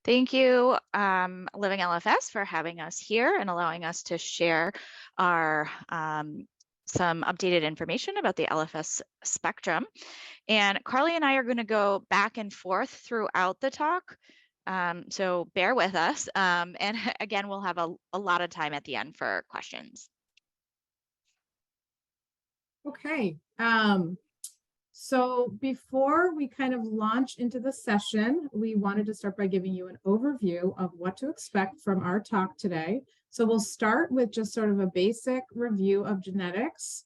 Thank you, Living LFS, for having us here and allowing us to share our some updated information about the LFS spectrum. And Carly and I are going to go back and forth throughout the talk. So bear with us. And again, we'll have a lot of time at the end for questions. Okay. So before we kind of launch into the session, we wanted to start by giving you an overview of what to expect from our talk today. So we'll start with just sort of a basic review of genetics,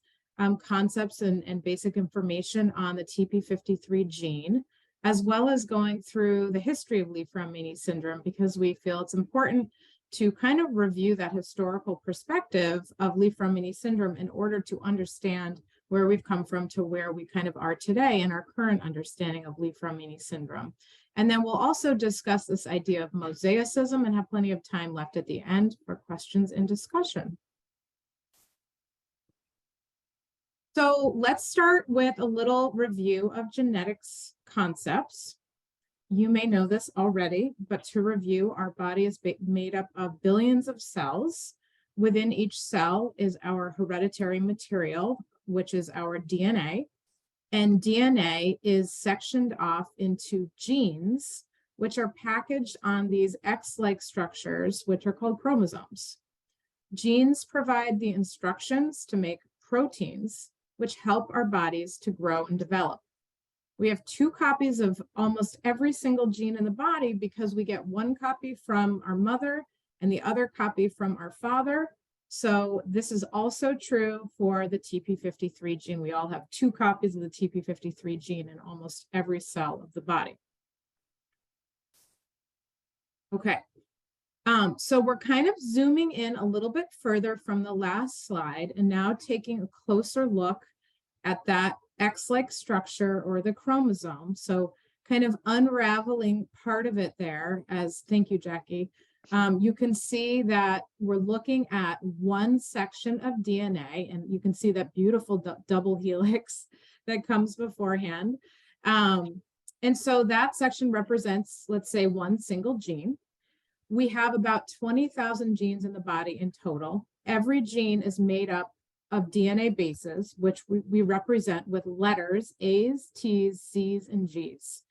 concepts and basic information on the TP53 gene, as well as going through the history of Li-Fraumeni syndrome, because we feel it's important to kind of review that historical perspective of Li-Fraumeni syndrome in order to understand where we've come from to where we kind of are today in our current understanding of Li-Fraumeni syndrome. And then we'll also discuss this idea of mosaicism and have plenty of time left at the end for questions and discussion. So let's start with a little review of genetics concepts. You may know this already, but to review, our body is made up of billions of cells. Within each cell is our hereditary material, which is our DNA. And DNA is sectioned off into genes, which are packaged on these X-like structures, which are called chromosomes. Genes provide the instructions to make proteins, which help our bodies to grow and develop. We have 2 copies of almost every single gene in the body because we get 1 copy from our mother and the other copy from our father. So this is also true for the TP53 gene. We all have 2 copies of the TP53 gene in almost every cell of the body. Okay, so we're kind of zooming in a little bit further from the last slide and now taking a closer look at that X-like structure or the chromosome. So kind of unraveling part of it there as, thank you, Jackie. You can see that we're looking at one section of DNA, and you can see that beautiful double helix that comes beforehand. And so that section represents, let's say, one single gene. We have about 20,000 genes in the body in total. Every gene is made up of DNA bases, which we represent with letters A's, T's, C's, and G's.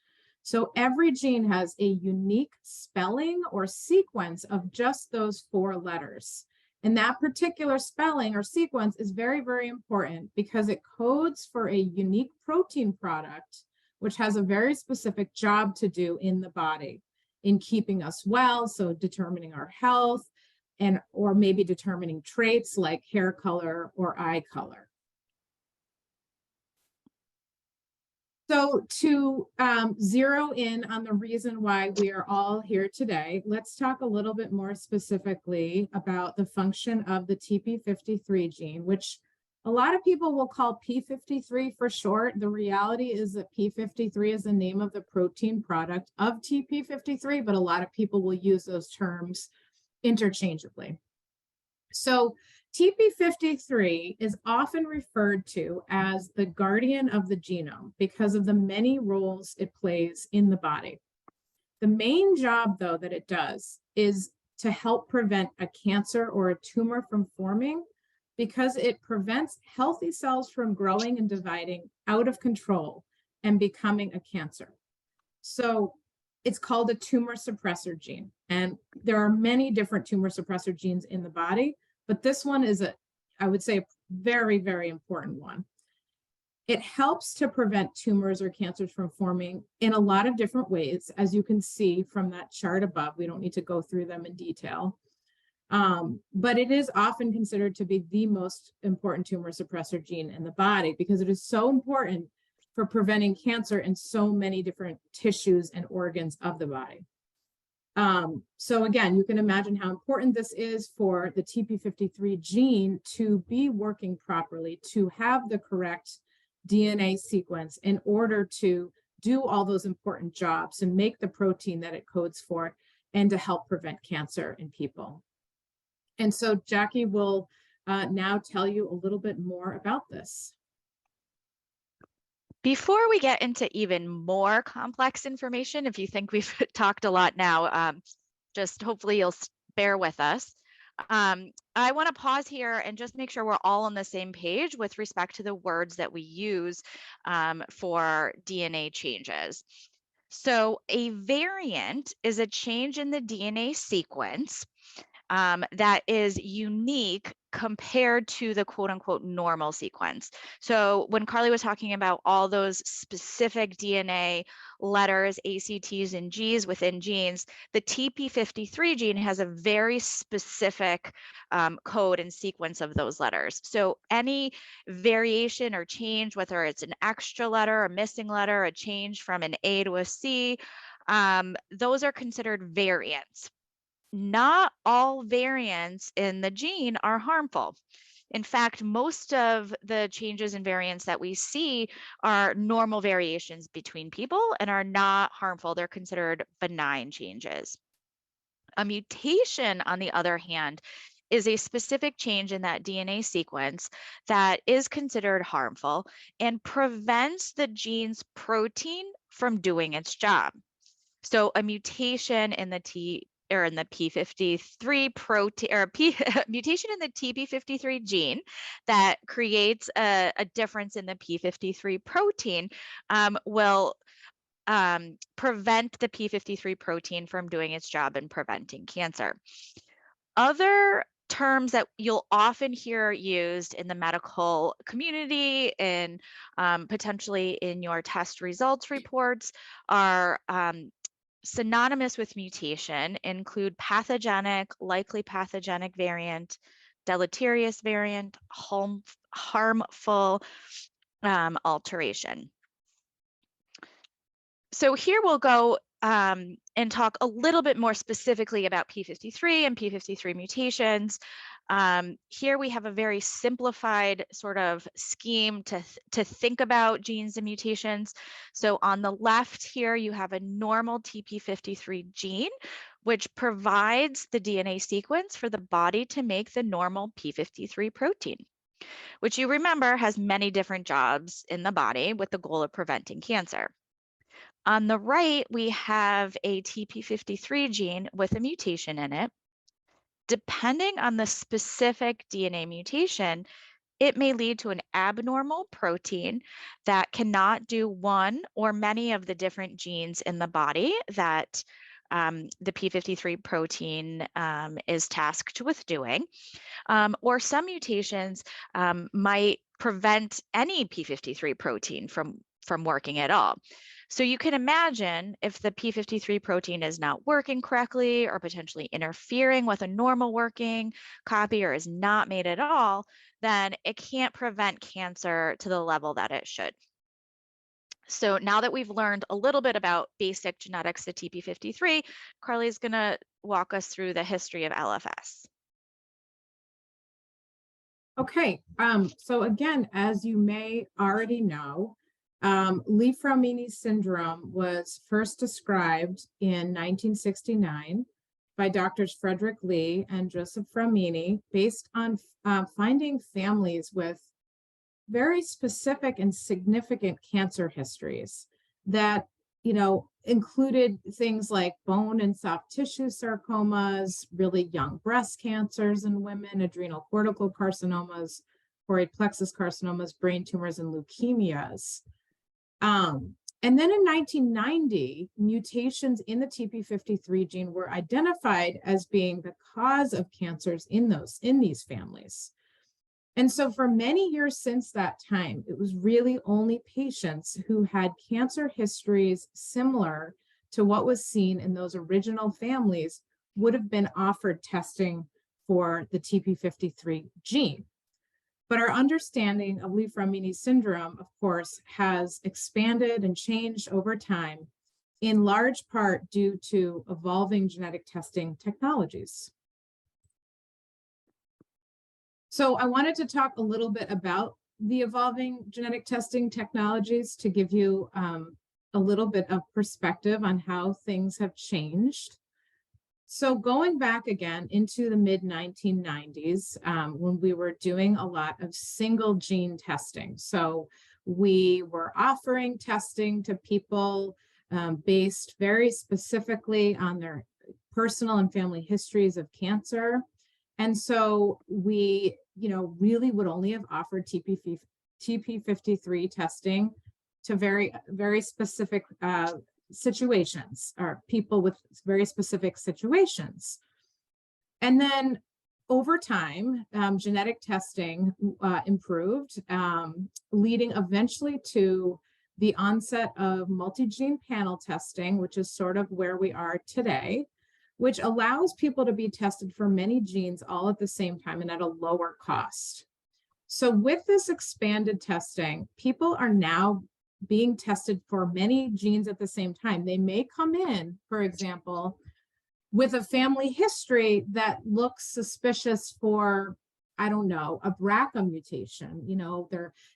So every gene has a unique spelling or sequence of just those 4 letters. And that particular spelling or sequence is very, very important because it codes for a unique protein product, which has a very specific job to do in the body in keeping us well, so determining our health, and or maybe determining traits like hair color or eye color. So to zero in on the reason why we are all here today, let's talk a little bit more specifically about the function of the TP53 gene, which a lot of people will call P53 for short. The reality is that P53 is the name of the protein product of TP53, but a lot of people will use those terms interchangeably. So TP53 is often referred to as the guardian of the genome because of the many roles it plays in the body. The main job, though, that it does is to help prevent a cancer or a tumor from forming because it prevents healthy cells from growing and dividing out of control and becoming a cancer. So it's called a tumor suppressor gene. And there are many different tumor suppressor genes in the body, but this one is I would say, a very, very important one. It helps to prevent tumors or cancers from forming in a lot of different ways, as you can see from that chart above. We don't need to go through them in detail. But it is often considered to be the most important tumor suppressor gene in the body because it is so important for preventing cancer in so many different tissues and organs of the body. So again, you can imagine how important this is for the TP53 gene to be working properly, to have the correct DNA sequence in order to do all those important jobs and make the protein that it codes for and to help prevent cancer in people. And so Jackie will now tell you a little bit more about this. Before we get into even more complex information, if you think we've talked a lot now, just hopefully you'll bear with us. I want to pause here and just make sure we're all on the same page with respect to the words that we use for DNA changes. So a variant is a change in the DNA sequence that is unique compared to the quote unquote normal sequence. So when Carly was talking about all those specific DNA letters, ACTs and Gs within genes, the TP53 gene has a very specific code and sequence of those letters. So any variation or change, whether it's an extra letter, a missing letter, a change from an A to a C, those are considered variants. Not all variants in the gene are harmful. In fact, most of the changes and variants that we see are normal variations between people and are not harmful. They're considered benign changes. A mutation, on the other hand, is a specific change in that DNA sequence that is considered harmful and prevents the gene's protein from doing its job. So a mutation in the P53 protein, or mutation in the TP53 gene that creates a difference in the P53 protein will prevent the P53 protein from doing its job in preventing cancer. Other terms that you'll often hear used in the medical community and potentially in your test results reports are synonymous with mutation, include pathogenic, likely pathogenic variant, deleterious variant, harmful alteration. So here we'll go and talk a little bit more specifically about P53 and P53 mutations. Here we have a very simplified sort of scheme to think about genes and mutations. So on the left here, you have a normal TP53 gene, which provides the DNA sequence for the body to make the normal P53 protein, which you remember has many different jobs in the body with the goal of preventing cancer. On the right, we have a TP53 gene with a mutation in it. Depending on the specific DNA mutation, it may lead to an abnormal protein that cannot do one or many of the different genes in the body that the P53 protein is tasked with doing. Or some mutations might prevent any P53 protein from working at all. So you can imagine if the P53 protein is not working correctly or potentially interfering with a normal working copy or is not made at all, then it can't prevent cancer to the level that it should. So now that we've learned a little bit about basic genetics of TP53, Carly's going to walk us through the history of LFS. Okay, so again, as you may already know, Li-Fraumeni syndrome was first described in 1969 by Drs. Frederick Lee and Joseph Fraumeni, based on finding families with very specific and significant cancer histories that, included things like bone and soft tissue sarcomas, really young breast cancers in women, adrenal cortical carcinomas, choroid plexus carcinomas, brain tumors, and leukemias. And then in 1990, mutations in the TP53 gene were identified as being the cause of cancers in these families. And so for many years since that time, it was really only patients who had cancer histories similar to what was seen in those original families would have been offered testing for the TP53 gene. But our understanding of Li-Fraumeni syndrome, of course, has expanded and changed over time, in large part due to evolving genetic testing technologies. So I wanted to talk a little bit about the evolving genetic testing technologies to give you a little bit of perspective on how things have changed. So going back again into the mid-1990s, when we were doing a lot of single gene testing. So We were offering testing to people based very specifically on their personal and family histories of cancer. And so we, really would only have offered TP53 testing to very, very specific situations, or people with very specific situations. And then over time, genetic testing improved, leading eventually to the onset of multi-gene panel testing, which is sort of where we are today, which allows people to be tested for many genes all at the same time and at a lower cost. So with this expanded testing, people are now being tested for many genes at the same time. They may come in, for example, with a family history that looks suspicious for, I don't know, a BRCA mutation.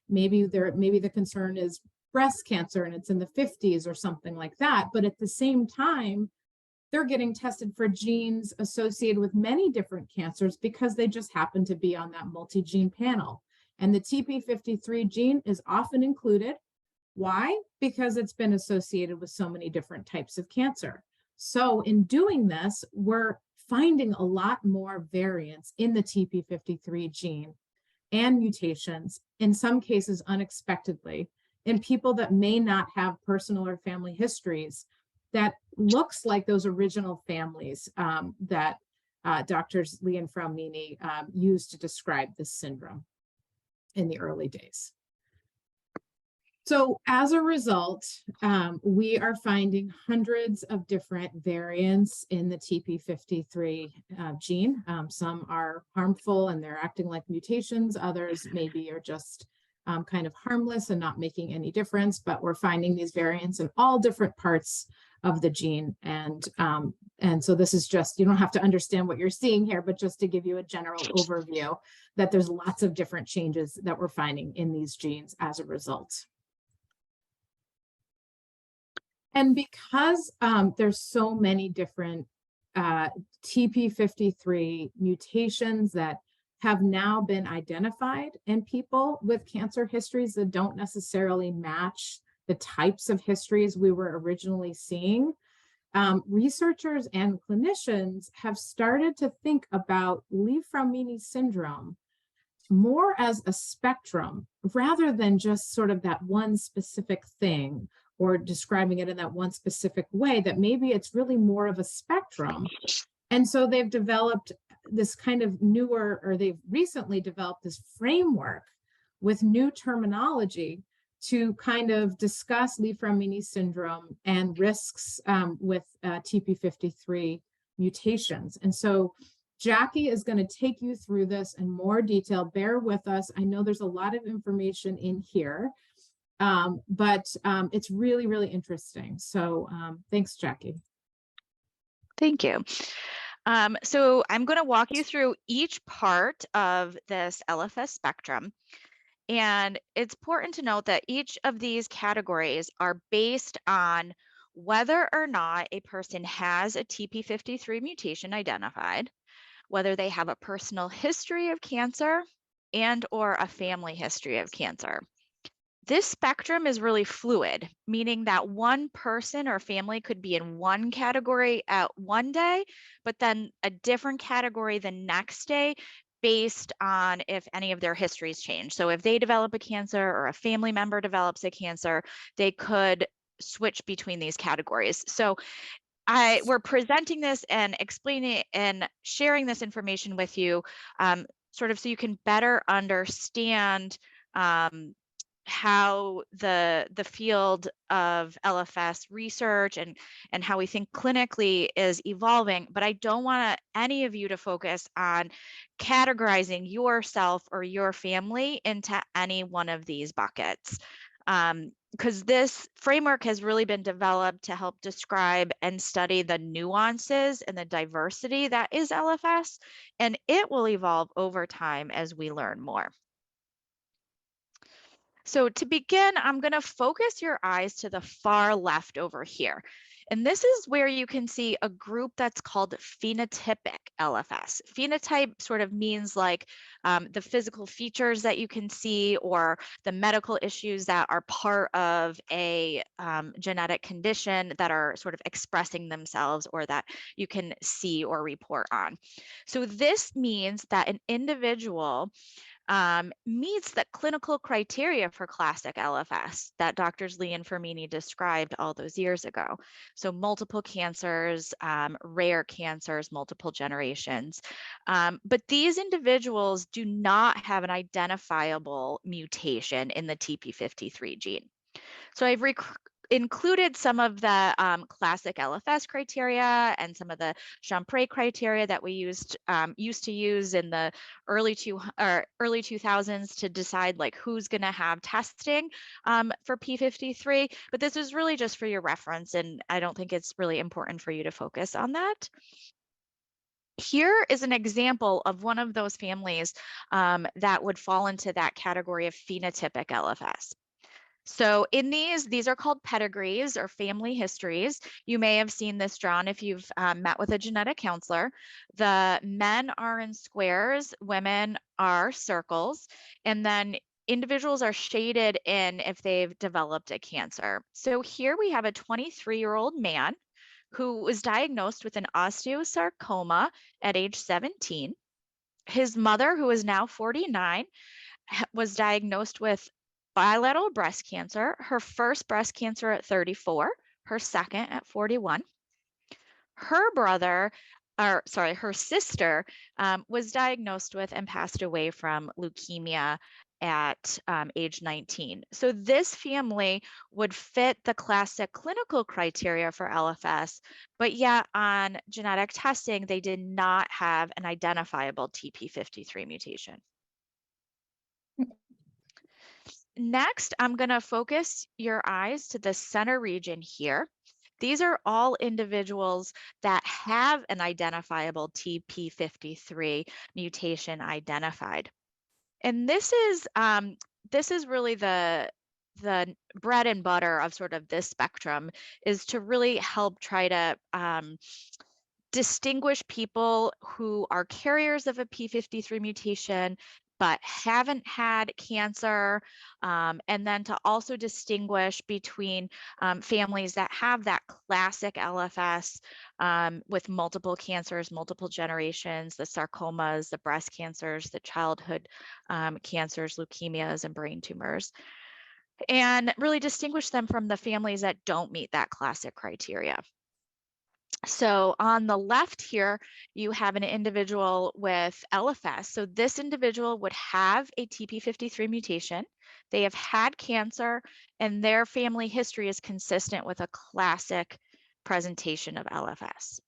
Maybe the concern is breast cancer and it's in the 50s or something like that. But at the same time, they're getting tested for genes associated with many different cancers because they just happen to be on that multi-gene panel. And the TP53 gene is often included. Why? Because it's been associated with so many different types of cancer. So in doing this, we're finding a lot more variants in the TP53 gene and mutations, in some cases unexpectedly, in people that may not have personal or family histories that looks like those original families that Drs. Li-Fraumeni used to describe this syndrome in the early days. So as a result, we are finding hundreds of different variants in the TP53 gene. Some are harmful and they're acting like mutations. Others maybe are just kind of harmless and not making any difference, but we're finding these variants in all different parts of the gene. And so this is just, you don't have to understand what you're seeing here, but just to give you a general overview that there's lots of different changes that we're finding in these genes as a result. And because there's so many different TP53 mutations that have now been identified in people with cancer histories that don't necessarily match the types of histories we were originally seeing, researchers and clinicians have started to think about Li-Fraumeni syndrome more as a spectrum rather than just sort of that one specific thing or describing it in that one specific way, that maybe it's really more of a spectrum. And so they've developed this kind of newer, or they've recently developed this framework with new terminology to kind of discuss Li-Fraumeni syndrome and risks with TP53 mutations. And so Jackie is going to take you through this in more detail. Bear with us. I know there's a lot of information in here, but it's really, really interesting. So thanks, Jackie. Thank you. So I'm going to walk you through each part of this LFS spectrum. And it's important to note that each of these categories are based on whether or not a person has a TP53 mutation identified, whether they have a personal history of cancer and or a family history of cancer. This spectrum is really fluid, meaning that one person or family could be in one category at one day, but then a different category the next day based on if any of their histories change. So if they develop a cancer or a family member develops a cancer, they could switch between these categories. So we're presenting this and explaining and sharing this information with you sort of so you can better understand how the field of LFS research and how we think clinically is evolving, but I don't want any of you to focus on categorizing yourself or your family into any one of these buckets. Because this framework has really been developed to help describe and study the nuances and the diversity that is LFS, and it will evolve over time as we learn more. So to begin, I'm going to focus your eyes to the far left over here. And this is where you can see a group that's called phenotypic LFS. Phenotype sort of means like the physical features that you can see or the medical issues that are part of a genetic condition that are sort of expressing themselves or that you can see or report on. So this means that an individual meets the clinical criteria for classic LFS that Drs. Li and Fraumeni described all those years ago. So multiple cancers, rare cancers, multiple generations. But these individuals do not have an identifiable mutation in the TP53 gene. So I've included some of the classic LFS criteria and some of the Champray criteria that we used to use in the early 2000s to decide like who's going to have testing for P53. But this is really just for your reference, and I don't think it's really important for you to focus on that. Here is an example of one of those families that would fall into that category of phenotypic LFS. So in these are called pedigrees or family histories. You may have seen this drawn if you've met with a genetic counselor. The men are in squares, women are circles, and then individuals are shaded in if they've developed a cancer. So here we have a 23-year-old man who was diagnosed with an osteosarcoma at age 17. His mother, who is now 49, was diagnosed with bilateral breast cancer, her first breast cancer at 34, her second at 41. Her sister was diagnosed with and passed away from leukemia at age 19. So this family would fit the classic clinical criteria for LFS, but yet on genetic testing, they did not have an identifiable TP53 mutation. Next, I'm going to focus your eyes to the center region here. These are all individuals that have an identifiable TP53 mutation identified. And this is really the bread and butter of sort of this spectrum, is to really help try to distinguish people who are carriers of a P53 mutation but haven't had cancer, and then to also distinguish between families that have that classic LFS with multiple cancers, multiple generations, the sarcomas, the breast cancers, the childhood cancers, leukemias, and brain tumors, and really distinguish them from the families that don't meet that classic criteria. So on the left here, you have an individual with LFS. So this individual would have a TP53 mutation. They have had cancer, and their family history is consistent with a classic presentation of LFS.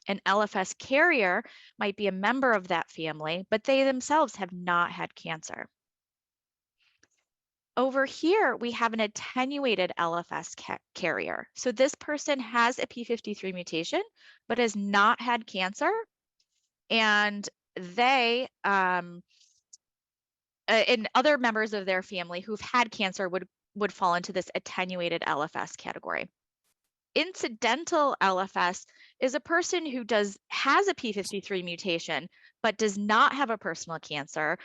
An LFS carrier might be a member of that family, but they themselves have not had cancer. Over here, we have an attenuated LFS carrier. So this person has a P53 mutation, but has not had cancer. And they, and other members of their family who've had cancer would fall into this attenuated LFS category. Incidental LFS is a person who has a P53 mutation, but does not have a personal cancer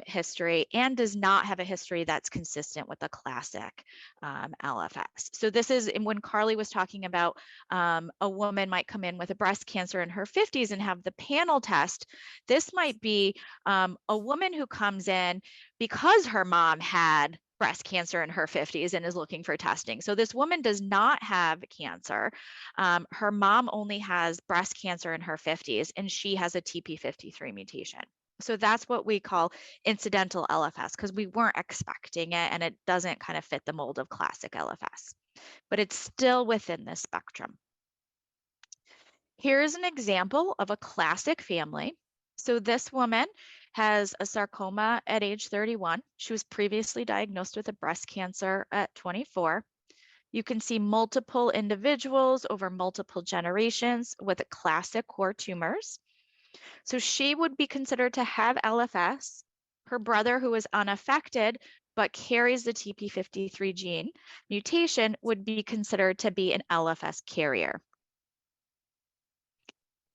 history and does not have a history that's consistent with the classic LFS. So this is when Carly was talking about a woman might come in with a breast cancer in her 50s and have the panel test. This might be a woman who comes in because her mom had breast cancer in her 50s and is looking for testing. So this woman does not have cancer. Her mom only has breast cancer in her 50s, and she has a TP53 mutation. So that's what we call incidental LFS, because we weren't expecting it and it doesn't kind of fit the mold of classic LFS, but it's still within this spectrum. Here's an example of a classic family. So this woman has a sarcoma at age 31. She was previously diagnosed with a breast cancer at 24. You can see multiple individuals over multiple generations with classic core tumors. So she would be considered to have LFS. Her brother, who was unaffected, but carries the TP53 gene mutation would be considered to be an LFS carrier.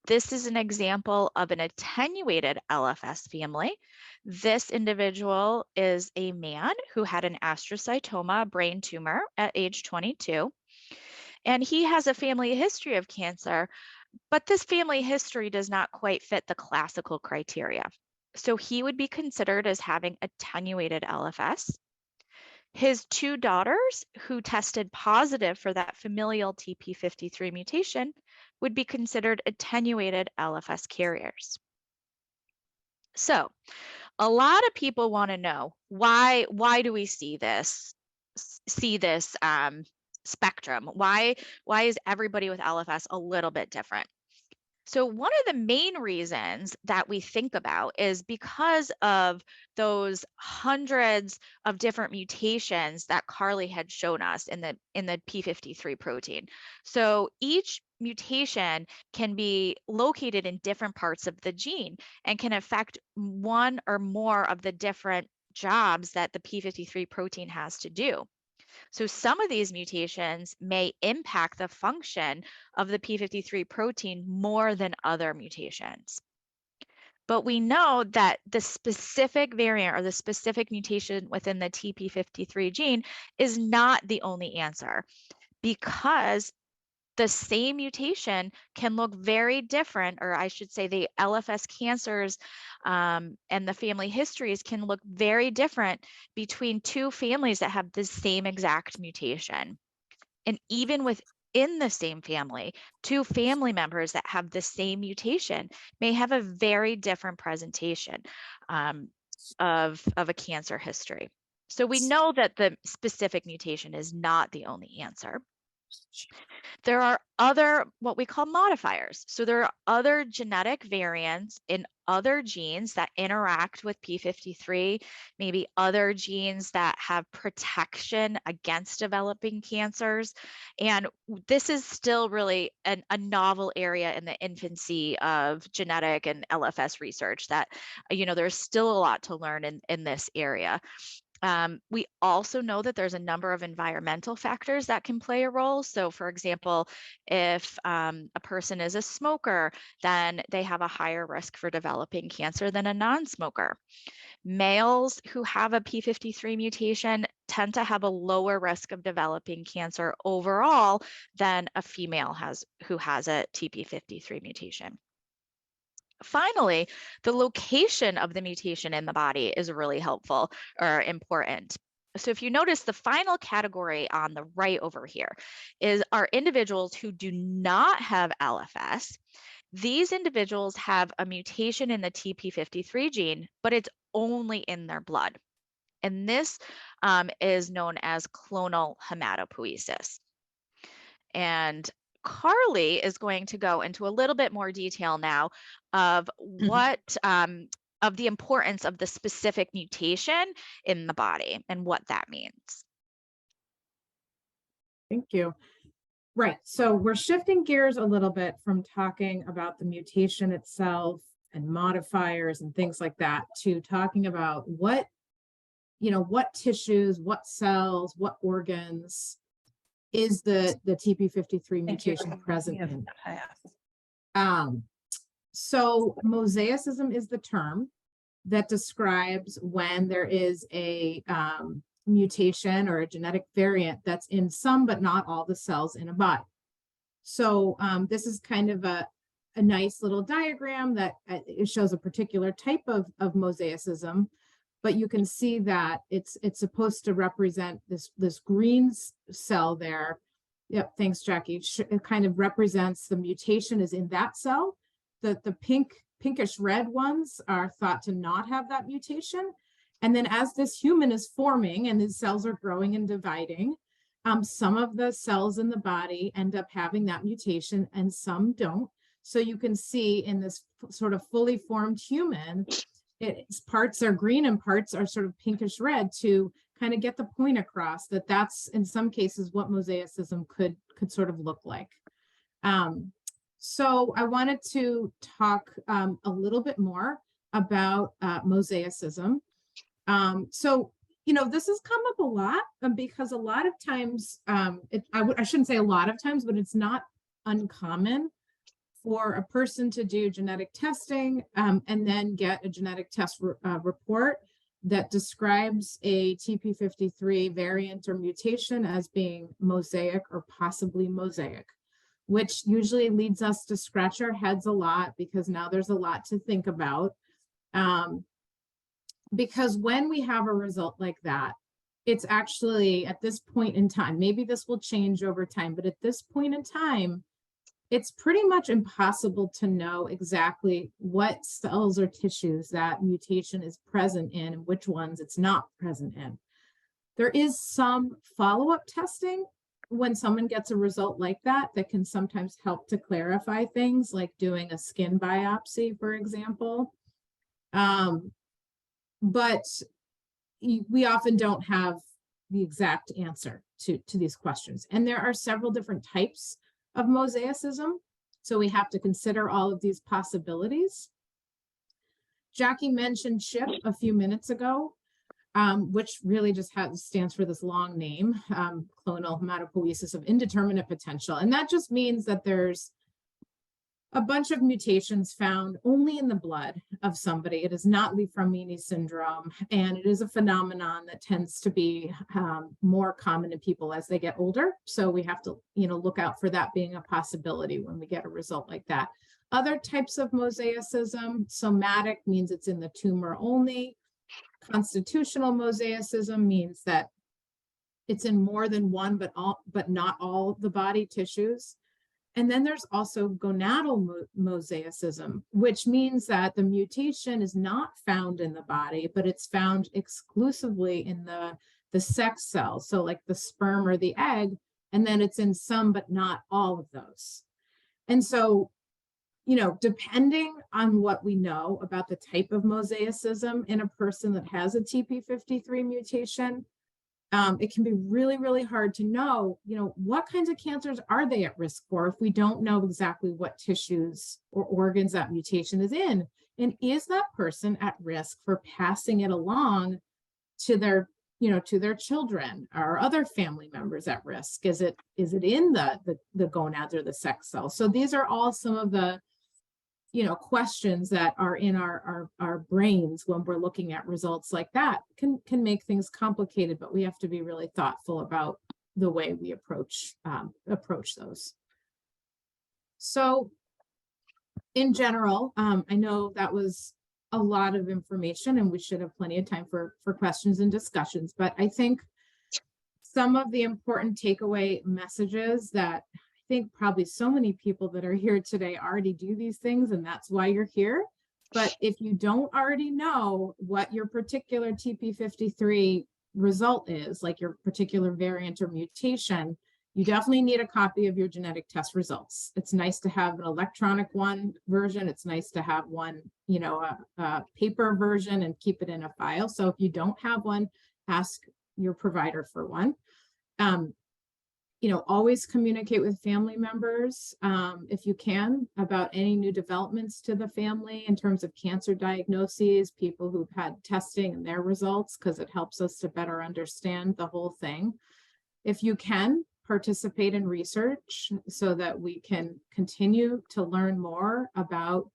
This is an example of an attenuated LFS family. This individual is a man who had an astrocytoma brain tumor at age 22, and he has a family history of cancer, but this family history does not quite fit the classical criteria. So he would be considered as having attenuated LFS. His two daughters who tested positive for that familial TP53 mutation would be considered attenuated LFS carriers. So a lot of people want to know why do we see this spectrum? Why is everybody with LFS a little bit different? So one of the main reasons that we think about is because of those hundreds of different mutations that Carly had shown us in the P53 protein. So each mutation can be located in different parts of the gene and can affect one or more of the different jobs that the P53 protein has to do. So some of these mutations may impact the function of the P53 protein more than other mutations. But we know that the specific variant or the specific mutation within the TP53 gene is not the only answer, because the same mutation can look very different, or I should say the LFS cancers and the family histories can look very different between two families that have the same exact mutation. And even within the same family, two family members that have the same mutation may have a very different presentation of a cancer history. So we know that the specific mutation is not the only answer. There are other, what we call modifiers. So there are other genetic variants in other genes that interact with P53, maybe other genes that have protection against developing cancers. And this is still really a novel area in the infancy of genetic and LFS research that, there's still a lot to learn in this area. We also know that there's a number of environmental factors that can play a role. So for example, if a person is a smoker, then they have a higher risk for developing cancer than a non-smoker. Males who have a P53 mutation tend to have a lower risk of developing cancer overall than a female who has a TP53 mutation. Finally, the location of the mutation in the body is really helpful or important. So if you notice, the final category on the right over here are individuals who do not have LFS. These individuals have a mutation in the TP53 gene, but it's only in their blood. And this is known as clonal hematopoiesis. And Carly is going to go into a little bit more detail now of what of the importance of the specific mutation in the body and what that means. Thank you. Right. So we're shifting gears a little bit from talking about the mutation itself and modifiers and things like that to talking about what tissues, what cells, what organs is the TP53 mutation present in. So mosaicism is the term that describes when there is a mutation or a genetic variant that's in some but not all the cells in a body. So this is kind of a nice little diagram that it shows a particular type of mosaicism, but you can see that it's supposed to represent this green cell there. Yep, thanks, Jackie. It kind of represents the mutation is in that cell. The pinkish red ones are thought to not have that mutation. And then as this human is forming and the cells are growing and dividing, some of the cells in the body end up having that mutation and some don't. So you can see in this sort of fully formed human, its parts are green and parts are sort of pinkish red to kind of get the point across that that's in some cases what mosaicism could sort of look like. So I wanted to talk a little bit more about mosaicism. So this has come up a lot because a lot of times, I shouldn't say a lot of times, but it's not uncommon for a person to do genetic testing and then get a genetic test report that describes a TP53 variant or mutation as being mosaic or possibly mosaic, which usually leads us to scratch our heads a lot because now there's a lot to think about. Because when we have a result like that, it's actually at this point in time, maybe this will change over time, but at this point in time, it's pretty much impossible to know exactly what cells or tissues that mutation is present in and which ones it's not present in. There is some follow-up testing when someone gets a result like that can sometimes help to clarify things, like doing a skin biopsy, for example. But we often don't have the exact answer to these questions. And there are several different types of mosaicism, so we have to consider all of these possibilities. Jackie mentioned CHIP a few minutes ago, which really just stands for this long name, clonal hematopoiesis of indeterminate potential. And that just means that there's a bunch of mutations found only in the blood of somebody. It is not Li-Fraumeni syndrome, and it is a phenomenon that tends to be more common in people as they get older. So we have to, look out for that being a possibility when we get a result like that. Other types of mosaicism, somatic means it's in the tumor only. Constitutional mosaicism means that it's in more than one, but not all the body tissues. And then there's also gonadal mosaicism, which means that the mutation is not found in the body, but it's found exclusively in the sex cells. So like the sperm or the egg, and then it's in some, but not all of those. And so, depending on what we know about the type of mosaicism in a person that has a TP53 mutation, it can be really, really hard to know, what kinds of cancers are they at risk for if we don't know exactly what tissues or organs that mutation is in. And is that person at risk for passing it along to their, to their children or other family members at risk? Is it in the gonads or the sex cells? So these are all some of the questions that are in our brains when we're looking at results like that. Can make things complicated, but we have to be really thoughtful about the way we approach those. So in general, I know that was a lot of information and we should have plenty of time for questions and discussions, but I think some of the important takeaway messages that I think probably so many people that are here today already do these things, and that's why you're here. But if you don't already know what your particular TP53 result is, like your particular variant or mutation, you definitely need a copy of your genetic test results. It's nice to have an electronic version. It's nice to have one, a paper version and keep it in a file. So if you don't have one, ask your provider for one. Always communicate with family members if you can about any new developments to the family in terms of cancer diagnoses, people who've had testing and their results, because it helps us to better understand the whole thing. If you can, participate in research so that we can continue to learn more about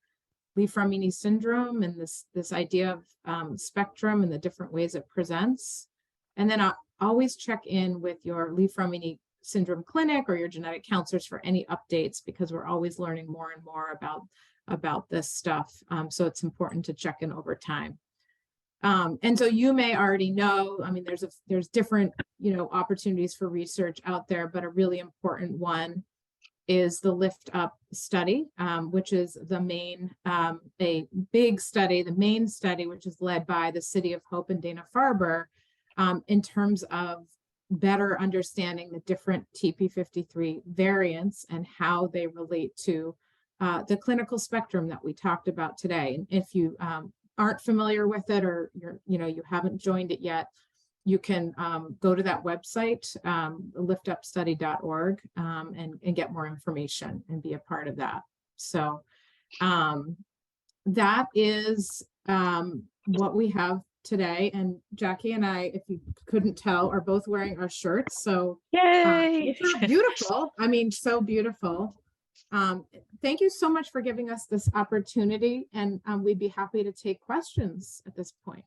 Li-Fraumeni syndrome and this idea of spectrum and the different ways it presents. And then always check in with your Li-Fraumeni syndrome clinic or your genetic counselors for any updates, because we're always learning more and more about this stuff. So it's important to check in over time. And so you may already know, there's different, opportunities for research out there, but a really important one is the Lift Up study, which is the main, a big study, the main study, which is led by the City of Hope and Dana-Farber, in terms of better understanding the different TP53 variants and how they relate to the clinical spectrum that we talked about today. And if you aren't familiar with it, or you haven't joined it yet, you can go to that website, liftupstudy.org, and get more information and be a part of that. So that is what we have today. And Jackie and I, if you couldn't tell, are both wearing our shirts. So Yay! which are beautiful. I mean, so beautiful. Thank you so much for giving us this opportunity, and we'd be happy to take questions at this point.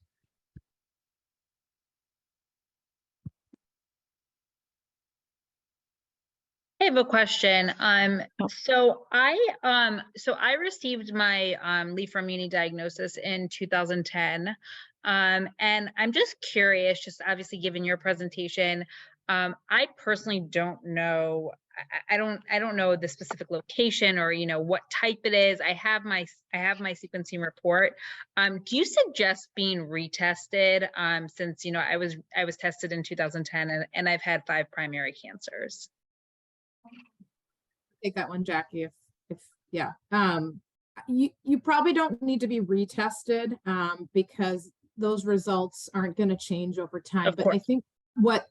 I have a question. So I received my Li-Fraumeni diagnosis in 2010. And I'm just curious, just obviously given your presentation, I personally don't know. I don't know the specific location or what type it is. I have my sequencing report. Do you suggest being retested? Since I was tested in 2010 and I've had 5 primary cancers. Take that one, Jackie, if yeah. You probably don't need to be retested because those results aren't going to change over time. But I think what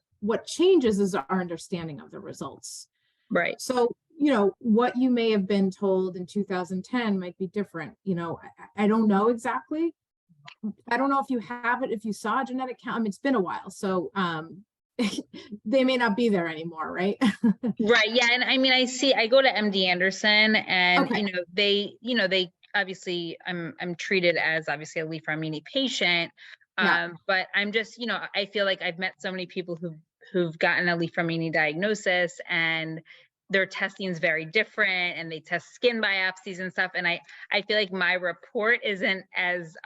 changes is our understanding of the results. Right. So, what you may have been told in 2010 might be different. I don't know exactly. I don't know if you have it, if you saw a genetic count. I mean, it's been a while. So they may not be there anymore, right? Right. Yeah. And I mean, I go to MD Anderson, and Okay. they obviously I'm treated as obviously a Li-Fraumeni patient. Yeah. But I'm just, I feel like I've met so many people who've gotten a Li-Fraumeni diagnosis, and their testing is very different, and they test skin biopsies and stuff. And I feel like my report isn't as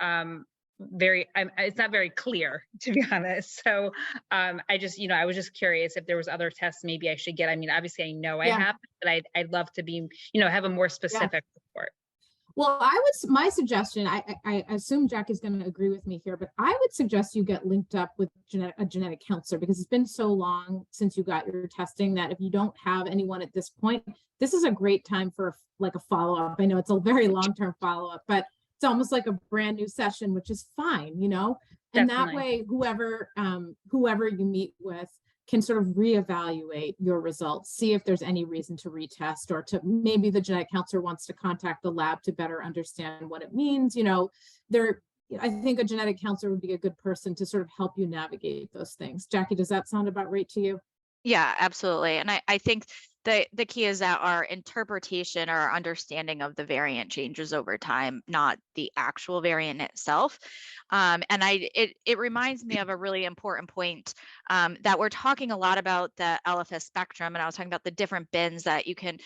it's not very clear, to be honest. So I was just curious if there was other tests maybe I should get. I mean, obviously I know I have, but I'd love to be, have a more specific report. Well, my suggestion, I assume Jack is going to agree with me here, but I would suggest you get linked up with a genetic counselor, because it's been so long since you got your testing that if you don't have anyone at this point, this is a great time for like a follow-up. I know it's a very long-term follow-up, but it's almost like a brand new session, which is fine, and Definitely. That way, whoever you meet with can sort of reevaluate your results, see if there's any reason to retest, or to maybe the genetic counselor wants to contact the lab to better understand what it means. I think a genetic counselor would be a good person to sort of help you navigate those things. Jackie, does that sound about right to you? Yeah, absolutely. And I think the key is that our interpretation or our understanding of the variant changes over time, not the actual variant itself. And it reminds me of a really important point that we're talking a lot about the LFS spectrum. And I was talking about the different bins that you can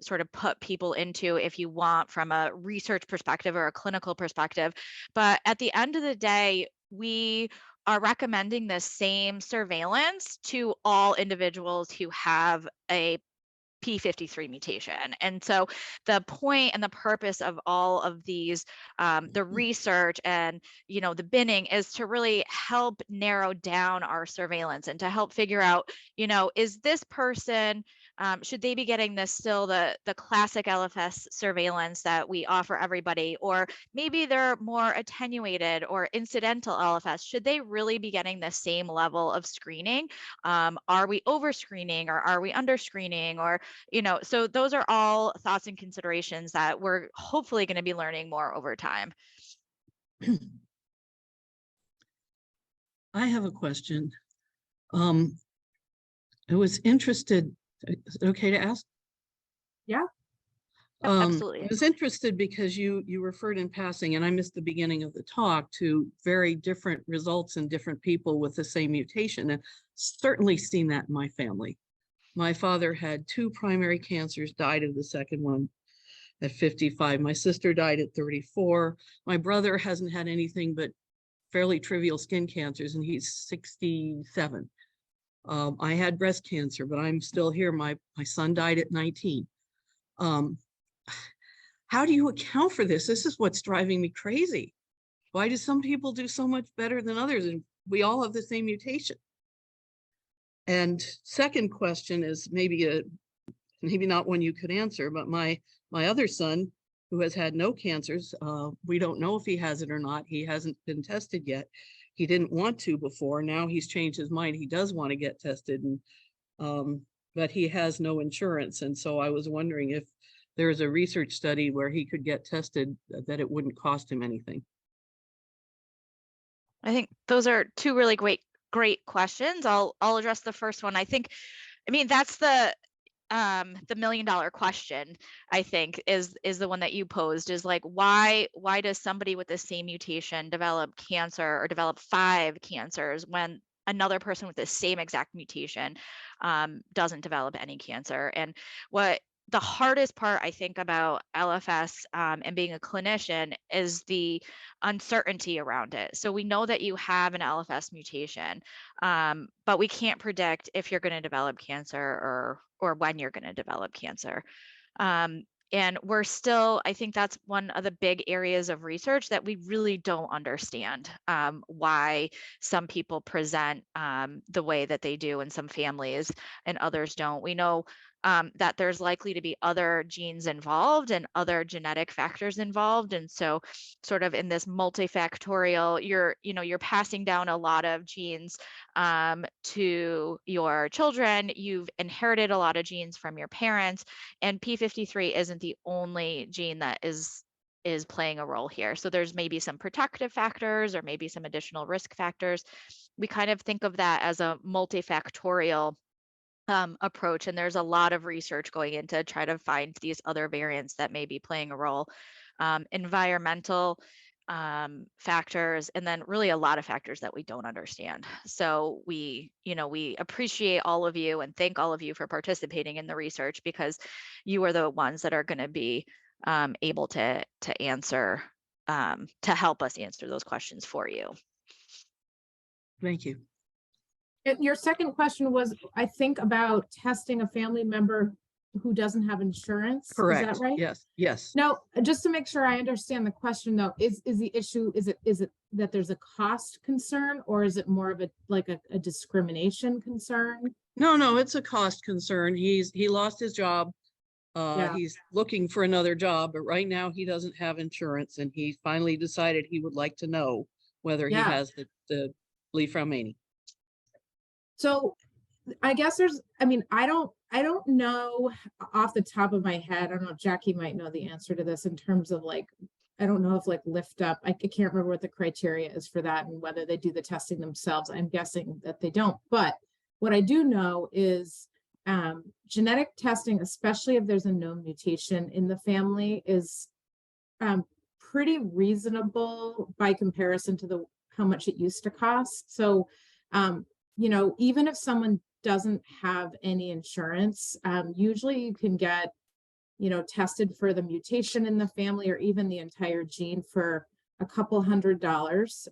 sort of put people into if you want, from a research perspective or a clinical perspective. But at the end of the day, we are recommending the same surveillance to all individuals who have a P53 mutation. And so the point and the purpose of all of these, the research and, the binning, is to really help narrow down our surveillance and to help figure out, is this person, should they be getting the classic LFS surveillance that we offer everybody, or maybe they're more attenuated or incidental LFS? Should they really be getting the same level of screening? Are we over screening, or are we under screening? Or, so those are all thoughts and considerations that we're hopefully going to be learning more over time. I have a question. I was interested. Is it okay to ask? Yeah. Absolutely. I was interested because you referred in passing, and I missed the beginning of the talk, to very different results in different people with the same mutation, and certainly seen that in my family. My father had 2 primary cancers, died of the second one at 55. My sister died at 34. My brother hasn't had anything but fairly trivial skin cancers, and he's 67. I had breast cancer, but I'm still here. My son died at 19. How do you account for this? This is what's driving me crazy. Why do some people do so much better than others? And we all have the same mutation. And second question is maybe not one you could answer, but my other son, who has had no cancers, we don't know if he has it or not. He hasn't been tested yet. He didn't want to before. Now he's changed his mind. He does want to get tested, and but he has no insurance. And so I was wondering if there's a research study where he could get tested, that it wouldn't cost him anything. I think those are two really great questions. I'll address the first one. I mean, that's the $1 million question, I think, is the one that you posed, is like, why does somebody with the same mutation develop cancer or develop 5 cancers when another person with the same exact mutation doesn't develop any cancer? And what the hardest part, I think, about LFS and being a clinician is the uncertainty around it. So we know that you have an LFS mutation, but we can't predict if you're going to develop cancer or when you're going to develop cancer. And we're still, I think that's one of the big areas of research that we really don't understand, why some people present the way that they do in some families and others don't. We know that there's likely to be other genes involved and other genetic factors involved. And so sort of in this multifactorial, you're passing down a lot of genes to your children. You've inherited a lot of genes from your parents, and P53 isn't the only gene that is playing a role here. So there's maybe some protective factors or maybe some additional risk factors. We kind of think of that as a multifactorial approach, and there's a lot of research going into try to find these other variants that may be playing a role. Environmental factors, and then really a lot of factors that we don't understand. So we appreciate all of you and thank all of you for participating in the research, because you are the ones that are going to be able to answer, to help us answer those questions for you. Thank you. Your second question was, I think, about testing a family member who doesn't have insurance. Correct. Is that right? Yes. Yes. Now, just to make sure I understand the question, though, is the issue, is it that there's a cost concern, or is it more of a discrimination concern? No, it's a cost concern. He lost his job. Yeah. He's looking for another job, but right now he doesn't have insurance, and he finally decided he would like to know whether he has the Li-Fraumeni. So I guess I don't know off the top of my head. I don't know if Jackie might know the answer to this in terms of I don't know if Lift Up, I can't remember what the criteria is for that and whether they do the testing themselves. I'm guessing that they don't. But what I do know is genetic testing, especially if there's a known mutation in the family, is pretty reasonable by comparison to how much it used to cost. So even if someone doesn't have any insurance, usually you can get, tested for the mutation in the family or even the entire gene for a couple $100.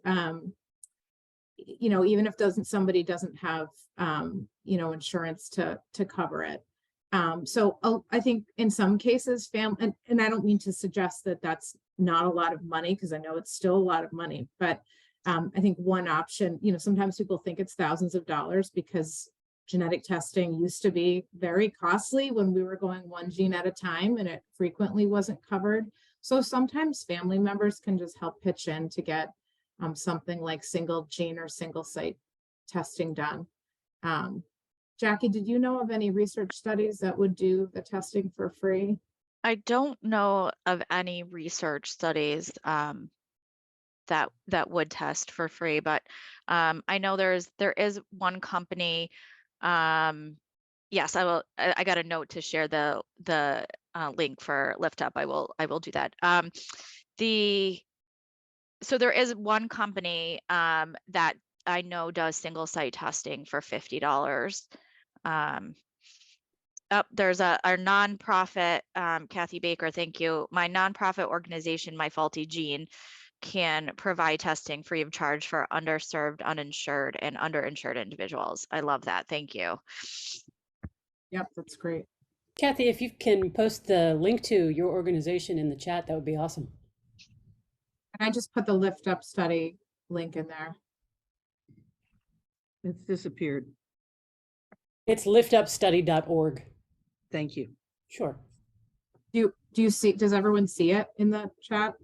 Even if somebody doesn't have, insurance to cover it. So I think in some cases, and I don't mean to suggest that that's not a lot of money, because I know it's still a lot of money, but I think one option, sometimes people think it's thousands of dollars because genetic testing used to be very costly when we were going one gene at a time and it frequently wasn't covered. So sometimes family members can just help pitch in to get something like single gene or single site testing done. Jackie, did you know of any research studies that would do the testing for free? I don't know of any research studies that would test for free, but I know there is one company. Yes, I got a note to share the link for Lift Up. I will do that. So there is one company that I know does single site testing for $50. There's our nonprofit, Kathy Baker, thank you. My nonprofit organization, My Faulty Gene, can provide testing free of charge for underserved, uninsured, and underinsured individuals. I love that. Thank you. Yep, that's great. Kathy, if you can post the link to your organization in the chat, that would be awesome. And I just put the Lift Up study link in there. It's disappeared. It's liftupstudy.org. Thank you. Sure. Do you see, does everyone see it in the chat?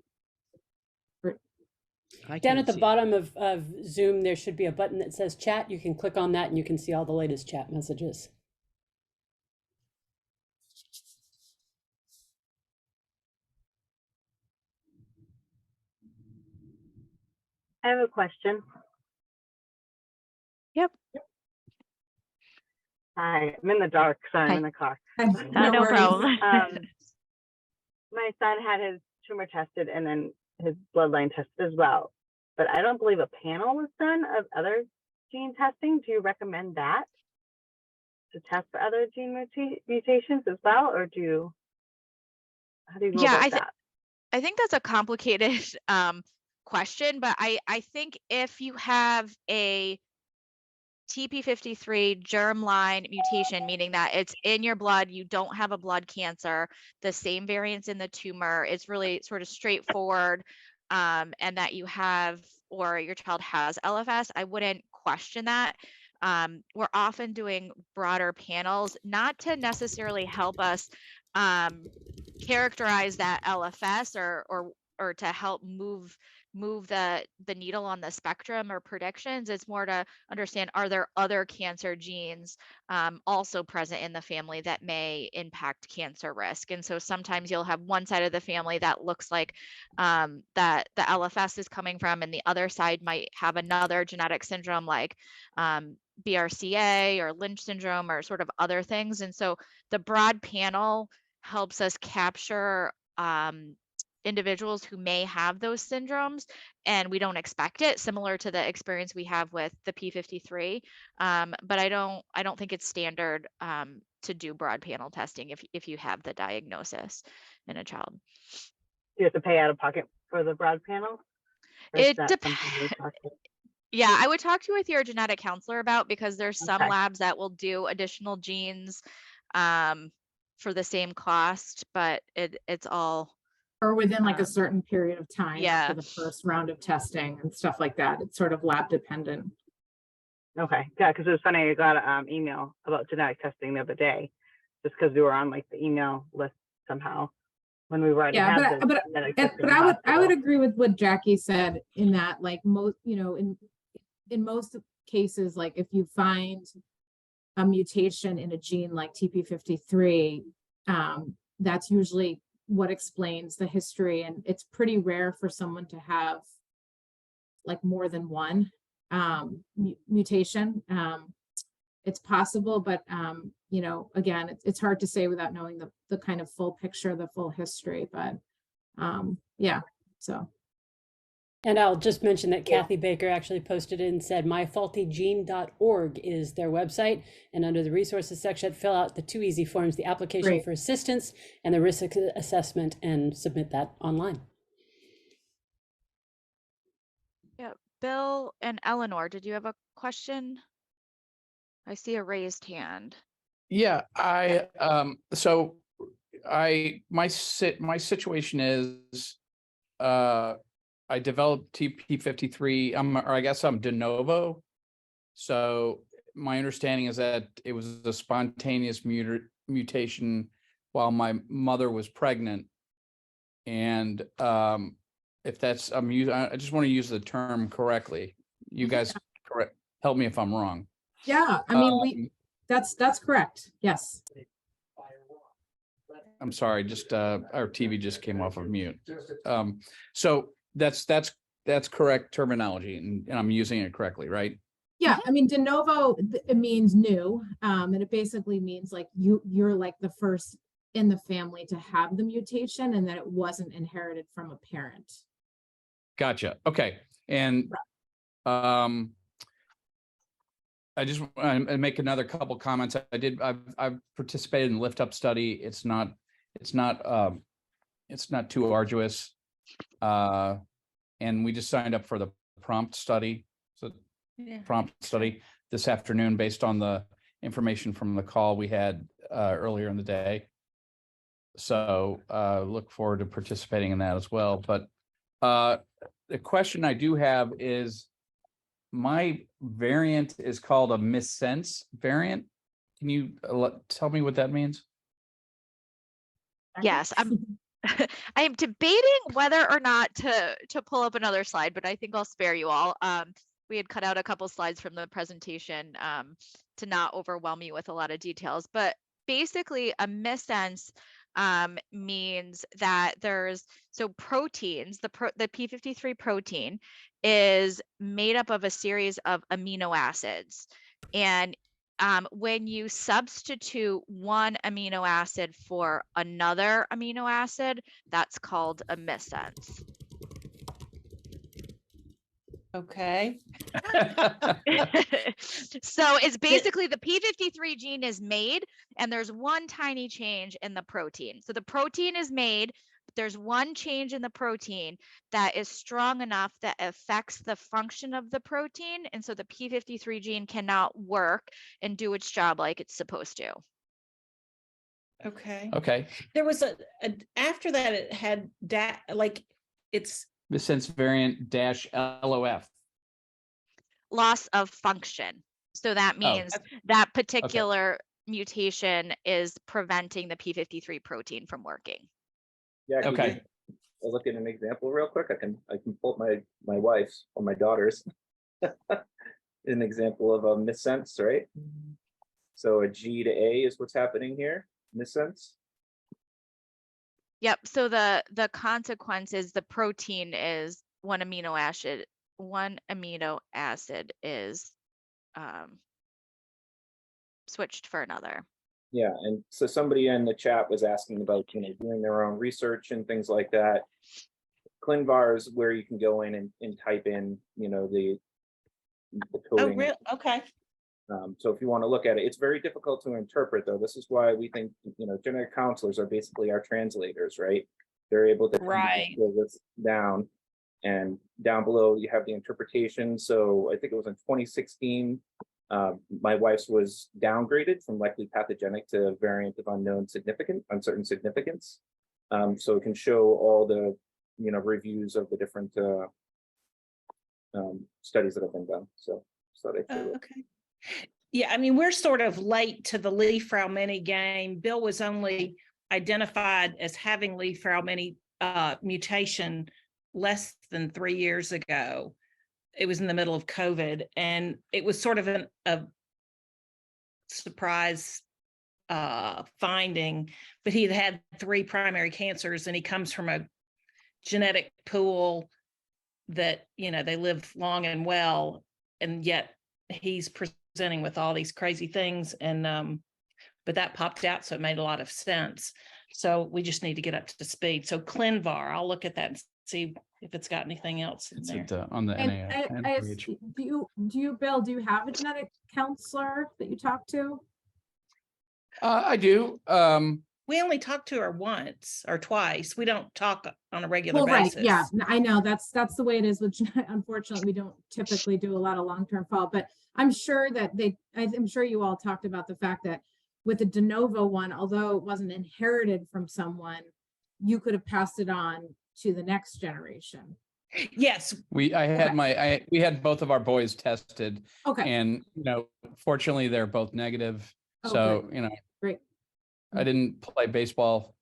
Down at the bottom of Zoom, there should be a button that says chat. You can click on that and you can see all the latest chat messages. I have a question. Yep. Hi, I'm in the dark, so I'm Hi. in the car. No worries. problem. My son had his tumor tested and then his bloodline tested as well, but I don't believe a panel was done of other gene testing. Do you recommend that to test for other gene mutations as well, or how do you go Yeah, about that? I think that's a complicated question, but I think if you have a TP53 germline mutation, meaning that it's in your blood, you don't have a blood cancer, the same variants in the tumor, it's really sort of straightforward, and that you have or your child has LFS, I wouldn't question that. We're often doing broader panels, not to necessarily help us characterize that LFS or to help move the needle on the spectrum or predictions. It's more to understand, are there other cancer genes also present in the family that may impact cancer risk? And so sometimes you'll have one side of the family that looks like that the LFS is coming from, and the other side might have another genetic syndrome like BRCA or Lynch syndrome or sort of other things. And so the broad panel helps us capture individuals who may have those syndromes, and we don't expect it, similar to the experience we have with the P53. But I don't think it's standard to do broad panel testing if you have the diagnosis in a child. Do you have to pay out of pocket for the broad panel? It depends. Yeah, I would talk with your genetic counselor about, because there's some Okay. labs that will do additional genes for the same cost, but it's all Or within like a certain period of time yeah. after the first round of testing and stuff like that. It's sort of lab dependent. Okay, yeah, because it was funny. I got an email about genetic testing the other day, just because we were on like the email list somehow when we already Yeah, had but I would agree with what Jackie said in that, like, most, you know, in most cases, like if you find a mutation in a gene like TP53, that's usually what explains the history, and it's pretty rare for someone to have like more than one mutation. It's possible, but you know, again, it's hard to say without knowing the kind of full picture, the full history. But yeah, so. And I'll just mention that Kathy Baker actually posted it and said myfaultygene.org is their website. And under the resources section, fill out the 2 easy forms, the application Great. for assistance and the risk assessment, and submit that online. Yeah, Bill and Eleanor, did you have a question? I see a raised hand. Yeah, my situation is I developed TP53, or I guess I'm de novo. So my understanding is that it was a spontaneous mutation while my mother was pregnant. And if that's, I just want to use the term correctly. You guys help me if I'm wrong. Yeah, I mean, that's correct. Yes. I'm sorry, just our TV just came off of mute. So that's correct terminology, and I'm using it correctly, right? Yeah, I mean, de novo, it means new, and it basically means like you're like the first in the family to have the mutation, and that it wasn't inherited from a parent. Gotcha. Okay, and I just want to make another couple comments. I've participated in the Lift Up study. It's not too arduous, and we just signed up for the prompt study. So prompt study this afternoon based on the information from the call we had earlier in the day. So look forward to participating in that as well. But the question I do have is, my variant is called a missense variant. Can you tell me what that means? Yes, I am debating whether or not to pull up another slide, but I think I'll spare you all. We had cut out a couple slides from the presentation to not overwhelm you with a lot of details. But basically, a missense means that so proteins, the P53 protein is made up of a series of amino acids. And when you substitute one amino acid for another amino acid, that's called a missense. Okay. So it's basically the P53 gene is made and there's one tiny change in the protein. So the protein is made, but there's one change in the protein that is strong enough that affects the function of the protein. And so the P53 gene cannot work and do its job like it's supposed to. Okay. Okay. There was after that it had it's Missense variant -LOF. Loss of function. So that means that particular mutation is preventing the P53 protein from working. Yeah. Okay. I'll look at an example real quick. I can pull up my wife's or my daughter's an example of a missense, right? So a G to A is what's happening here. Missense. Yep. So the consequence is the protein is one amino acid is switched for another. Yeah, and so somebody in the chat was asking about doing their own research and things like that. ClinVar is where you can go in and type in the coding. oh real okay. So if you want to look at it, it's very difficult to interpret, though. This is why we think genetic counselors are basically our translators, right? They're able to pull this down, and down below you have the interpretation. So I think it was in 2016, my wife's was downgraded from likely pathogenic to variant of uncertain significance. So it can show all the reviews of the different studies that have been done. So Okay. Yeah, I mean, we're sort of late to the Li-Fraumeni game. Bill was only identified as having Li-Fraumeni mutation less than 3 years ago. It was in the middle of COVID, and it was sort of a surprise finding, but he had 3 primary cancers, and he comes from a genetic pool that, they live long and well, and yet he's presenting with all these crazy things. And but that popped out, so it made a lot of sense. So we just need to get up to speed. So ClinVar, I'll look at that and see if it's got anything else in there. On the And do you, Bill, do you have a genetic counselor that you talk to? I do. We only talk to her once or twice. We don't talk on a regular basis. Right. Yeah, I know that's the way it is with unfortunately, we don't typically do a lot of long-term follow, but I'm sure that I'm sure you all talked about the fact that with the de novo one, although it wasn't inherited from someone, you could have passed it on to the next generation. Yes. We had both of our boys tested. Okay. And fortunately they're both negative. Oh, So, good. Great. I didn't play baseball,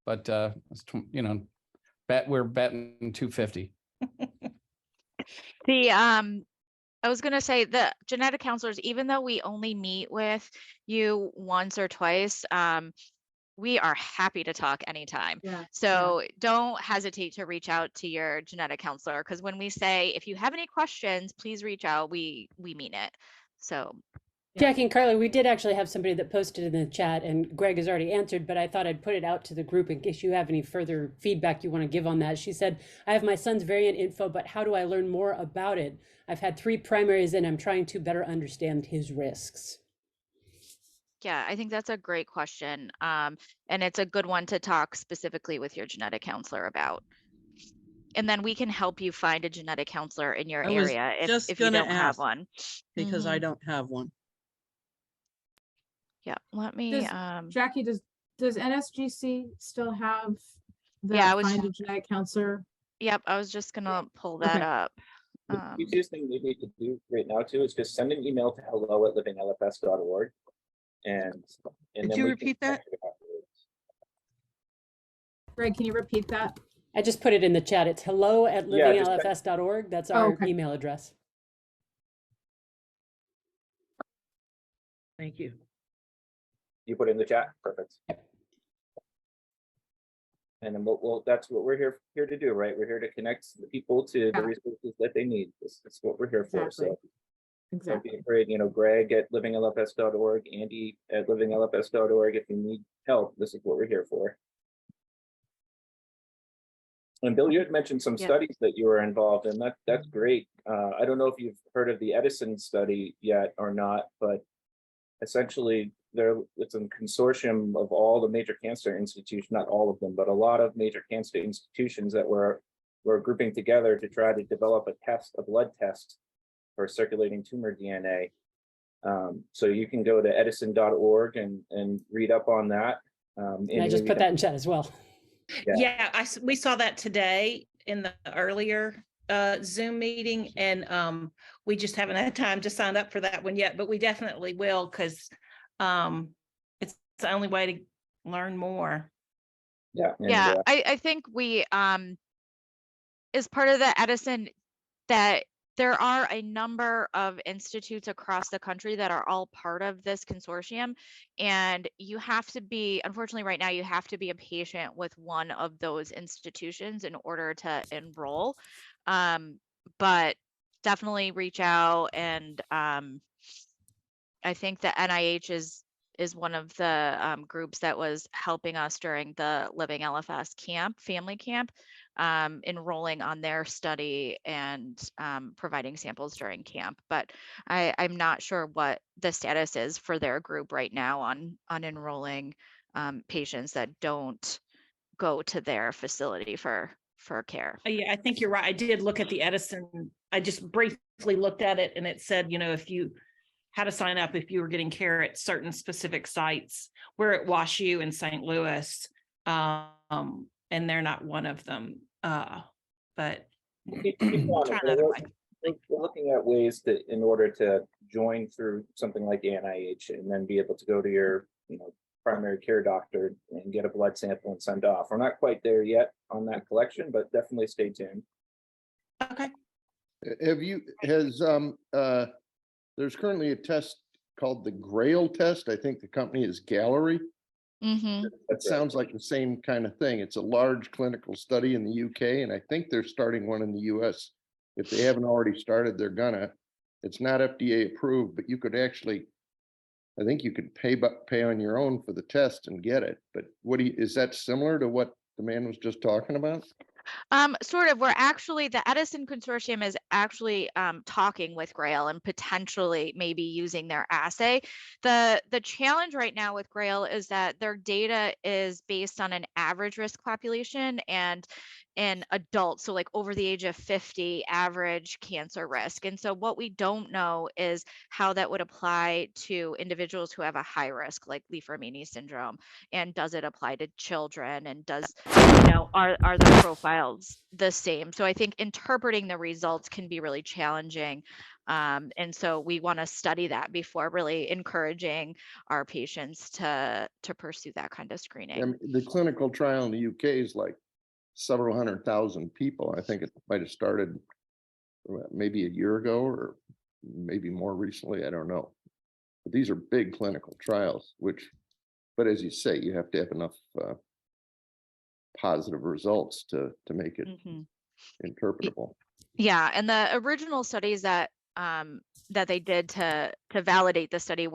but we're batting 250. I was going to say the genetic counselors, even though we only meet with you once or twice, we are happy to talk anytime. Yeah. So don't hesitate to reach out to your genetic counselor, because when we say, if you have any questions, please reach out, we mean it. So. Jackie and Carly, we did actually have somebody that posted in the chat, and Greg has already answered, but I thought I'd put it out to the group in case you have any further feedback you want to give on that. She said, I have my son's variant info, but how do I learn more about it? I've had 3 primaries and I'm trying to better understand his risks. Yeah, I think that's a great question. And it's a good one to talk specifically with your genetic counselor about. And then we can help you find a genetic counselor in your area if you don't have one. Because I don't have one. Yeah, let me Jackie, does NSGC still have the find a genetic counselor? Yep, I was just gonna pull that up. The easiest thing they need to do right now too is just send an email to hello@livinglfs.org. And Did you repeat that? Greg, can you repeat that? I just put it in the chat. It's hello@livinglfs.org. That's our email address. Thank you. You put it in the chat? Perfect. And then that's what we're here to do, right? We're here to connect the people to the Yeah. resources that they need. This is what we're here for. Exactly. So don't Exactly. be afraid, Greg at livinglfs.org, Andy at livinglfs.org. If you need help, this is what we're here for. And Bill, you had mentioned some studies that you were involved in. That's great. I don't know if you've heard of the Edison study yet or not, but essentially it's a consortium of all the major cancer institutions, not all of them, but a lot of major cancer institutions that were grouping together to try to develop a blood test for circulating tumor DNA. So you can go to edison.org and read up on that. And I just put that in chat as well. Yeah, we saw that today in the earlier Zoom meeting, and we just haven't had time to sign up for that one yet, but we definitely will, because it's the only way to learn more. Yeah. Yeah, I think we as part of the Edison, that there are a number of institutes across the country that are all part of this consortium, and you have to be, unfortunately right now, you have to be a patient with one of those institutions in order to enroll. But definitely reach out, and I think the NIH is one of the groups that was helping us during the Living LFS camp, family camp, enrolling on their study and providing samples during camp. But I'm not sure what the status is for their group right now on enrolling patients that don't go to their facility for care. Yeah, I think you're right. I did look at the Edison. I just briefly looked at it, and it said, if you how to sign up if you were getting care at certain specific sites. We're at WashU in St. Louis, and they're not one of them. But try another way. We're looking at ways in order to join through something like the NIH, and then be able to go to your, primary care doctor and get a blood sample and send off. We're not quite there yet on that collection, but definitely stay tuned. Okay. There's currently a test called the Grail test. I think the company is Gallery. Mm-hmm. That sounds like the same kind of thing. It's a large clinical study in the UK, and I think they're starting one in the US. If they haven't already started, they're gonna. It's not FDA approved, but you could actually, I think you could pay on your own for the test and get it. But is that similar to what the man was just talking about? Sort of. We're actually, the Edison Consortium is actually talking with Grail and potentially maybe using their assay. The challenge right now with Grail is that their data is based on an average risk population and in adults, so like over the age of 50, average cancer risk. And so what we don't know is how that would apply to individuals who have a high risk, like Li-Fraumeni syndrome, and does it apply to children, and does, are the profiles the same? So I think interpreting the results can be really challenging. And so we want to study that before really encouraging our patients to pursue that kind of screening. The clinical trial in the UK is like several 100,000 people. I think it might have started maybe a year ago or maybe more recently. I don't know. But these are big clinical trials, but as you say, you have to have enough positive results to make it interpretable. Yeah, and the original studies that they did to validate the study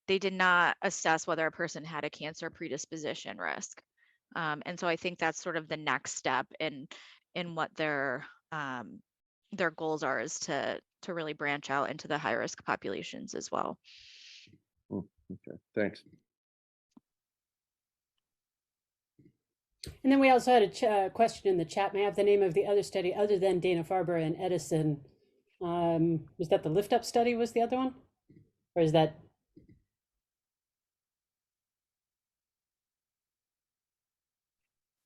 they did not assess whether a person had a cancer predisposition risk. And so I think that's sort of the next step in what their goals are, is to really branch out into the high risk populations as well. Okay, thanks. And then we also had a question in the chat. May I have the name of the other study other than Dana-Farber and Edison? Was that the Lift Up study was the other one? Or is that?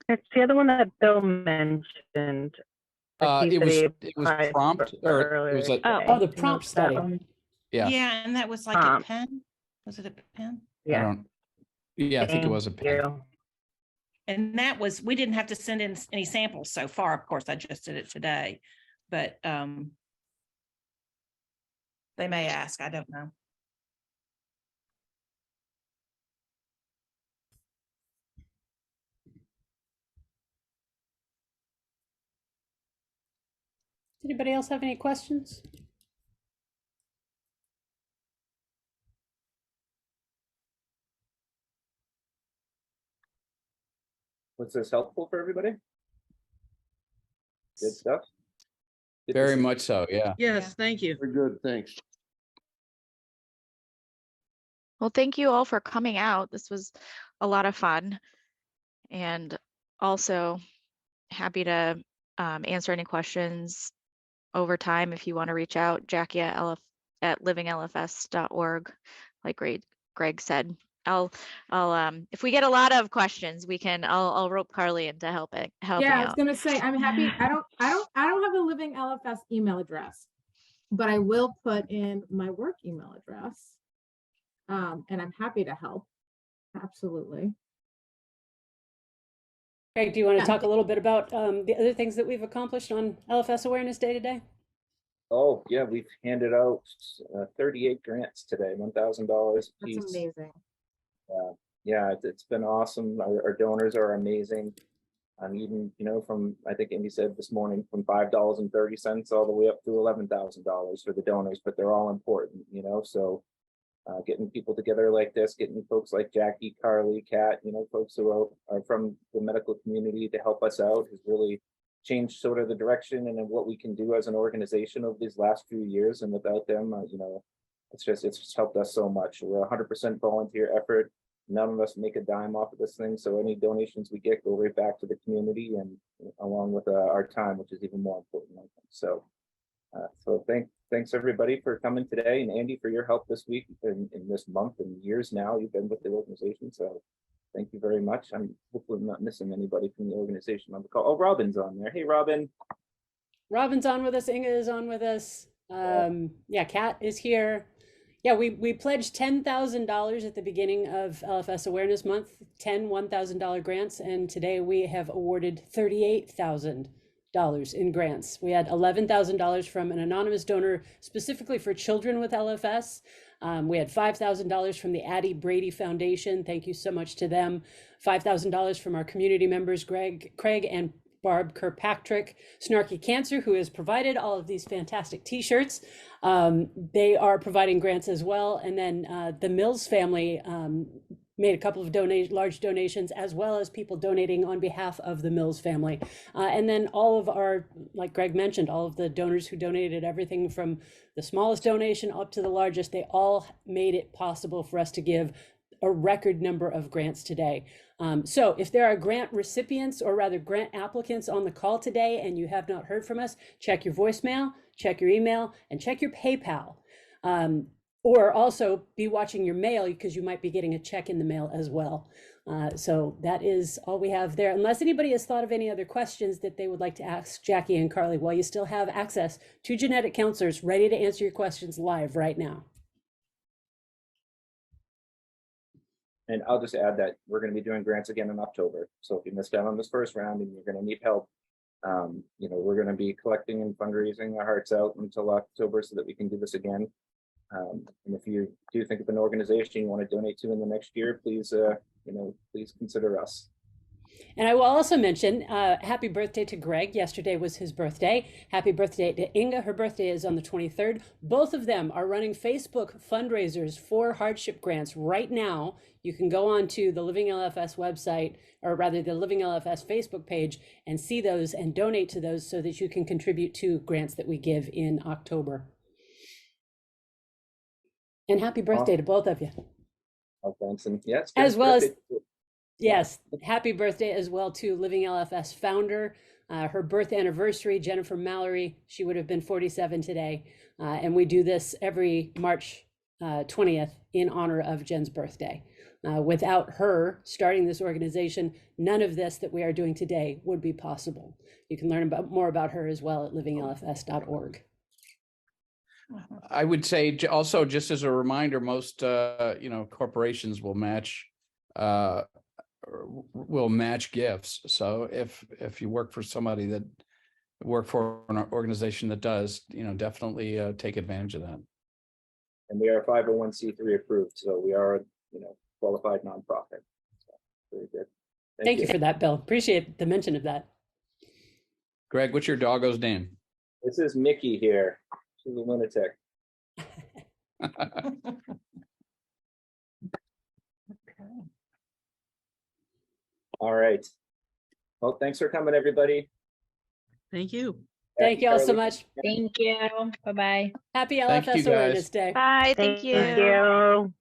It's the other one that Bill mentioned. It was prompt, or it was the prompt study. Yeah, and that was like a pen. Was it a pen? Yeah. I think it was a pen. And that was, we didn't have to send in any samples so far. Of course, I just did it today, but they may ask, I don't know. Anybody else have any questions? Was this helpful for everybody? Good stuff. Good to Very see. much so, yeah. Yes, thank you. Very good, thanks. Well, thank you all for coming out. This was a lot of fun. And also happy to answer any questions over time if you want to reach out. Jackie at livinglfs.org, like Greg said. I'll if we get a lot of questions, I'll rope Carly into helping Yeah, I was out. gonna say, I'm happy. I don't have a Living LFS email address, but I will put in my work email address. And I'm happy to help. Absolutely. Greg, do you want to Yeah. talk a little bit about the other things that we've accomplished on LFS Awareness Day today? Oh yeah, we've handed out 38 grants today, $1,000 That's each. amazing. Yeah, it's been awesome. Our donors are amazing. Even, you know, from, I think Andy said this morning, from $5.30 all the way up to $11,000 for the donors, but they're all important, you know, so getting people together like this, getting folks like Jackie, Carly, Kat, you know, folks who are from the medical community to help us out has really changed sort of the direction and what we can do as an organization over these last few years. And without them, you know, it's just helped us so much. We're 100% volunteer effort. None of us make a dime off of this thing. So any donations we get go right back to the community and along with our time, which is even more important. I think. So thanks everybody for coming today, and Andy for your help this week and in this month and years now you've been with the organization. So thank you very much. I'm hopefully not missing anybody from the organization on the call. Oh, Robin's on there. Hey, Robin. Robin's on with us. Inga is on with us. Yeah, Kat is here. Yeah, we pledged $10,000 at the beginning of LFS Awareness Month, 10 $1,000 grants, and today we have awarded $38,000 in grants. We had $11,000 from an anonymous donor specifically for children with LFS. We had $5,000 from the Addie Brady Foundation. Thank you so much to them. $5,000 from our community members, Craig and Barb Kirkpatrick, Snarky Cancer, who has provided all of these fantastic t-shirts. They are providing grants as well. And then the Mills family made a couple of large donations, as well as people donating on behalf of the Mills family. And then all of our, like Greg mentioned, all of the donors who donated, everything from the smallest donation up to the largest, they all made it possible for us to give a record number of grants today. So if there are grant recipients, or rather grant applicants on the call today and you have not heard from us, check your voicemail, check your email, and check your PayPal. Or also be watching your mail, because you might be getting a check in the mail as well. So that is all we have there. Unless anybody has thought of any other questions that they would like to ask Jackie and Carly, while you still have access to genetic counselors ready to answer your questions live right now. And I'll just add that we're going to be doing grants again in October. So if you missed out on this first round and you're going to need help, you know, we're going to be collecting and fundraising our hearts out until October so that we can do this again. And if you do think of an organization you want to donate to in the next year, please, you know, please consider us. And I will also mention, happy birthday to Greg. Yesterday was his birthday. Happy birthday to Inga. Her birthday is on the 23rd. Both of them are running Facebook fundraisers for hardship grants right now. You can go on to the Living LFS website, or rather the Living LFS Facebook page, and see those and donate to those so that you can contribute to grants that we give in October. And happy birthday to both of you. Oh, thanks. And yes, as well as, yes, happy birthday as well to Living LFS founder. Her birth anniversary, Jennifer Mallory, she would have been 47 today. And we do this every March 20th in honor of Jen's birthday. Without her starting this organization, none of this that we are doing today would be possible. You can learn more about her as well at livinglfs.org. I would say also, just as a reminder, most you know, corporations will match gifts. So if you work for somebody that work for an organization that does, you know, definitely take advantage of that. And we are 501c3 approved, so we are, you know, qualified nonprofit. So, very good. Thank you for that, Bill. Appreciate the mention of that. Greg, what's your doggo's name? This is Mickey here. She's a lunatic. All right. Well, thanks for coming, everybody. Thank you. Thank you all so Charlie. much. Thank you. Bye-bye. Happy Thank you, LFS Awareness guys. Day. Bye. Thank you. you.